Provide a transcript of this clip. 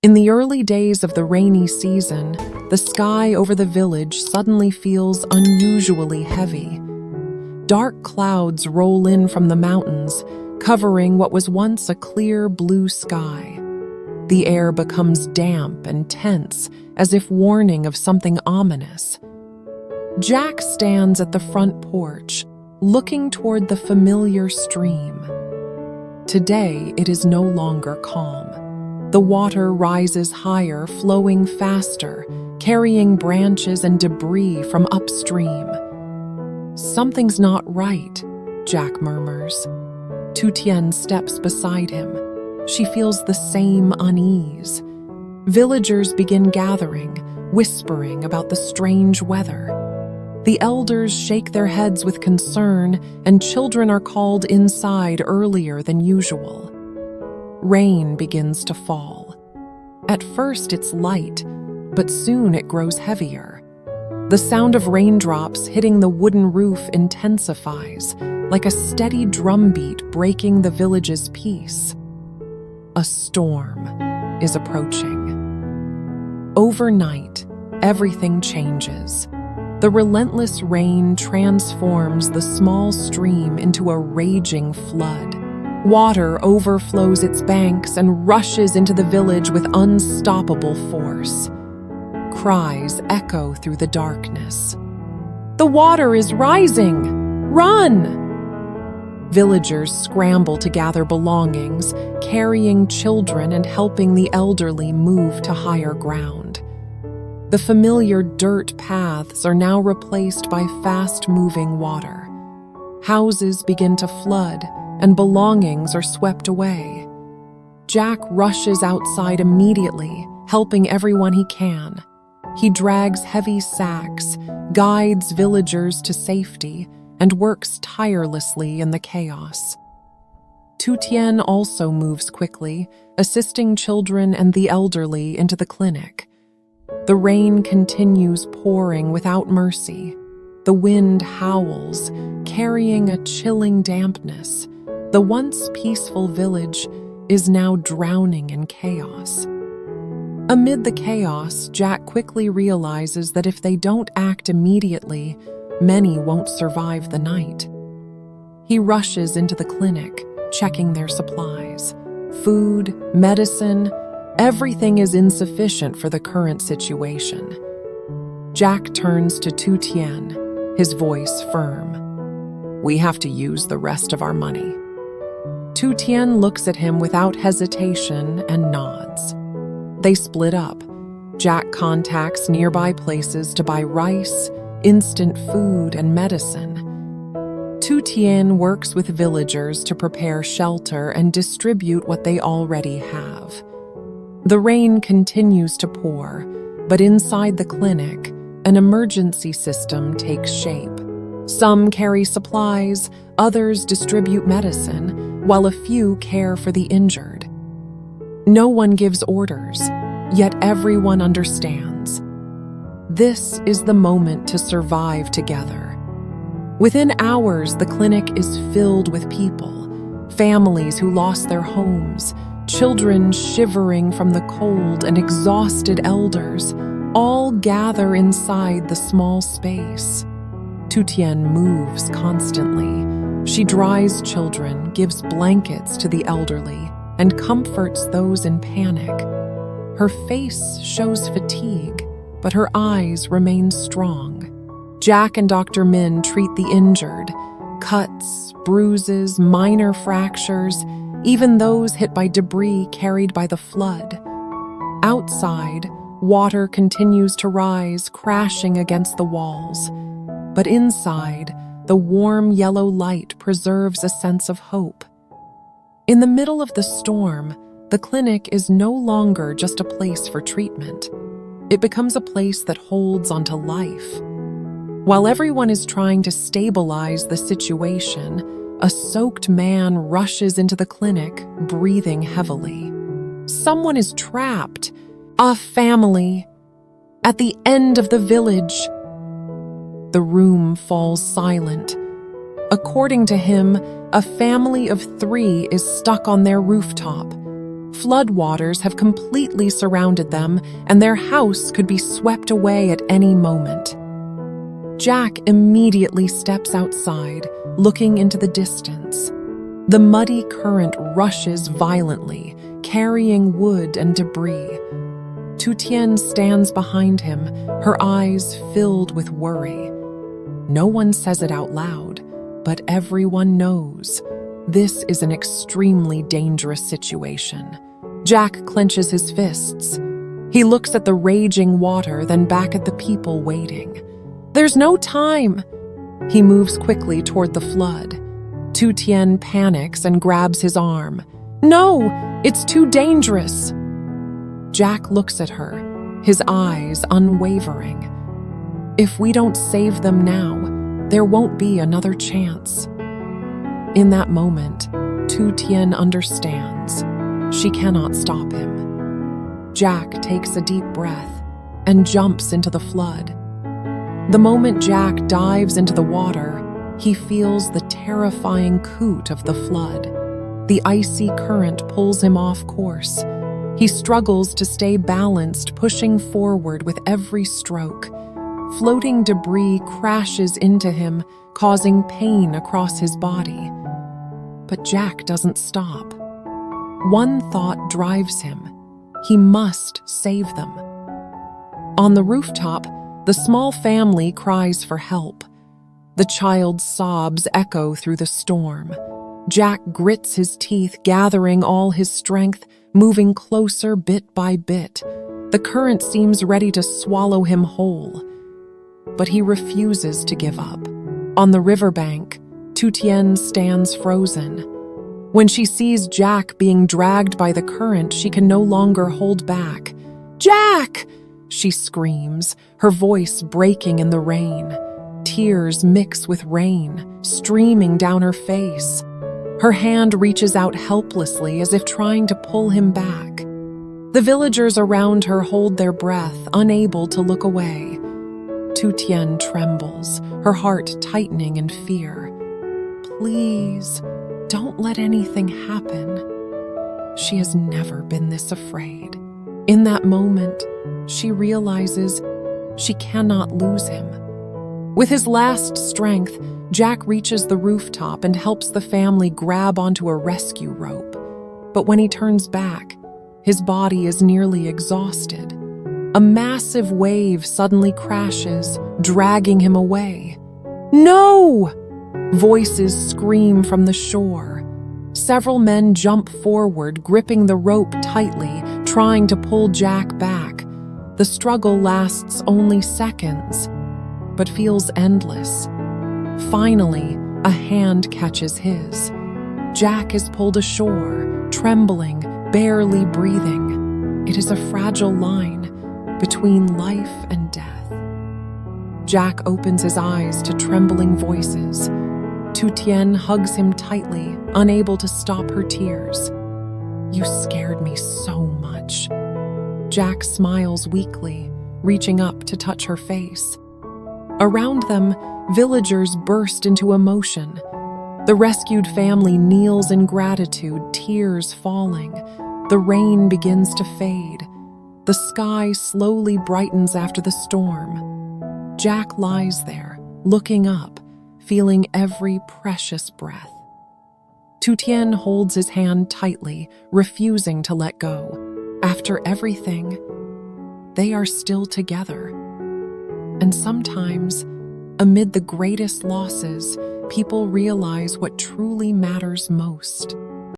In the early days of the rainy season, the sky over the village suddenly feels unusually heavy. Dark clouds roll in from the mountains, covering what was once a clear blue sky. The air becomes damp and tense, as if warning of something ominous. Jack stands at the front porch, looking toward the familiar stream. Today, it is no longer calm. The water rises higher, flowing faster, carrying branches and debris from upstream. "Something's not right," Jack murmurs. Tu Tien steps beside him. She feels the same unease. Villagers begin gathering, whispering about the strange weather. The elders shake their heads with concern, and children are called inside earlier than usual. Rain begins to fall. At first it's light, but soon it grows heavier. The sound of raindrops hitting the wooden roof intensifies, like a steady drumbeat breaking the village's peace. A storm is approaching. Overnight, everything changes. The relentless rain transforms the small stream into a raging flood. Water overflows its banks and rushes into the village with unstoppable force. Cries echo through the darkness. "The water is rising! Run!" Villagers scramble to gather belongings, carrying children and helping the elderly move to higher ground. The familiar dirt paths are now replaced by fast-moving water. Houses begin to flood, and belongings are swept away. Jack rushes outside immediately, helping everyone he can. He drags heavy sacks, guides villagers to safety, and works tirelessly in the chaos. Tu Tien also moves quickly, assisting children and the elderly into the clinic. The rain continues pouring without mercy. The wind howls, carrying a chilling dampness. The once peaceful village is now drowning in chaos. Amid the chaos, Jack quickly realizes that if they don't act immediately, many won't survive the night. He rushes into the clinic, checking their supplies. Food, medicine, everything is insufficient for the current situation. Jack turns to Tu Tien, his voice firm. "We have to use the rest of our money." Tu Tien looks at him without hesitation and nods. They split up. Jack contacts nearby places to buy rice, instant food, and medicine. Tu Tien works with villagers to prepare shelter and distribute what they already have. The rain continues to pour, but inside the clinic, an emergency system takes shape. Some carry supplies, others distribute medicine, while a few care for the injured. No one gives orders, yet everyone understands. This is the moment to survive together. Within hours, the clinic is filled with people, families who lost their homes, children shivering from the cold, and exhausted elders, all gather inside the small space. Tu Tien moves constantly. She dries children, gives blankets to the elderly, and comforts those in panic. Her face shows fatigue, but her eyes remain strong. Jack and Dr. Min treat the injured. Cuts, bruises, minor fractures, even those hit by debris carried by the flood. Outside, water continues to rise, crashing against the walls. But inside, the warm yellow light preserves a sense of hope. In the middle of the storm, the clinic is no longer just a place for treatment. It becomes a place that holds onto life. While everyone is trying to stabilize the situation, a soaked man rushes into the clinic, breathing heavily. Someone is trapped. A family. At the end of the village. The room falls silent. According to him, a family of 3 is stuck on their rooftop. Floodwaters have completely surrounded them, and their house could be swept away at any moment. Jack immediately steps outside, looking into the distance. The muddy current rushes violently, carrying wood and debris. Tu Tien stands behind him, her eyes filled with worry. No one says it out loud, but everyone knows. This is an extremely dangerous situation. Jack clenches his fists. He looks at the raging water, then back at the people waiting. There's no time! He moves quickly toward the flood. Tu Tien panics and grabs his arm. No! It's too dangerous! Jack looks at her, his eyes unwavering. If we don't save them now, there won't be another chance. In that moment, Tu Tien understands. She cannot stop him. Jack takes a deep breath and jumps into the flood. The moment Jack dives into the water, he feels the terrifying coot of the flood. The icy current pulls him off course. He struggles to stay balanced, pushing forward with every stroke. Floating debris crashes into him, causing pain across his body. But Jack doesn't stop. One thought drives him. He must save them. On the rooftop, the small family cries for help. The child's sobs echo through the storm. Jack grits his teeth, gathering all his strength, moving closer bit by bit. The current seems ready to swallow him whole. But he refuses to give up. On the riverbank, Tu Tien stands frozen. When she sees Jack being dragged by the current, she can no longer hold back. "Jack!" she screams, her voice breaking in the rain. Tears mix with rain, streaming down her face. Her hand reaches out helplessly as if trying to pull him back. The villagers around her hold their breath, unable to look away. Tu Tien trembles, her heart tightening in fear. Please, don't let anything happen. She has never been this afraid. In that moment, she realizes she cannot lose him. With his last strength, Jack reaches the rooftop and helps the family grab onto a rescue rope. But when he turns back, his body is nearly exhausted. A massive wave suddenly crashes, dragging him away. "No!" Voices scream from the shore. Several men jump forward, gripping the rope tightly, trying to pull Jack back. The struggle lasts only seconds, but feels endless. Finally, a hand catches his. Jack is pulled ashore, trembling, barely breathing. It is a fragile line between life and death. Jack opens his eyes to trembling voices. Tu Tien hugs him tightly, unable to stop her tears. "You scared me so much." Jack smiles weakly, reaching up to touch her face. Around them, villagers burst into emotion. The rescued family kneels in gratitude, tears falling. The rain begins to fade. The sky slowly brightens after the storm. Jack lies there, looking up, feeling every precious breath. Tu Tien holds his hand tightly, refusing to let go. After everything, they are still together. And sometimes, amid the greatest losses, people realize what truly matters most.